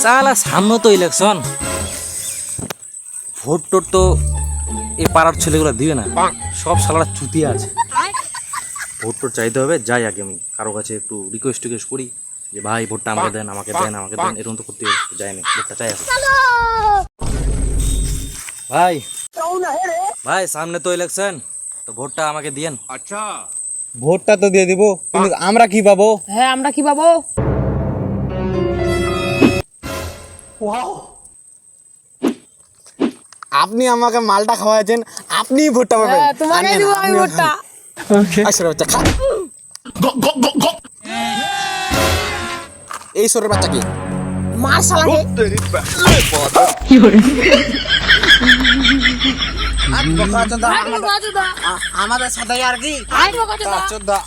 সালা সামনে তো ইলেকশন, ভোট টোট তো এই পাড়ার ছেলেগুলো দিবে না, সব সালারা চুতিয়া আছে। ভোট টোট চাইতে হবে, যাই আগে আমি কারো কাছে একটু রিকোয়েস্ট করি যে ভাই ভোটটা আমাকে দেন, আমাকে দেন, আমাকে দেন, এরকম তো করতে যায়নি, ভোটটা চাই এখন। ভাই ভাই সামনে তো ইলেকশন, তো ভোটটা আমাকে দিয়েন। ভোটটা তো দিয়ে দিব, কিন্তু আমরা কি পাবো? হ্যাঁ আমরা কি পাবো? আপনি আমাকে মালটা খাওয়াইছেন, আপনিই ভোটটা পাবেন। হ্যাঁ তোমাকেই দিব আমি ভোটটা। আসলে বাচ্চা খা। এই সরের বাচ্চা কি? মার শালাকে। আমাদের সাথে আর কি? চোদ্দা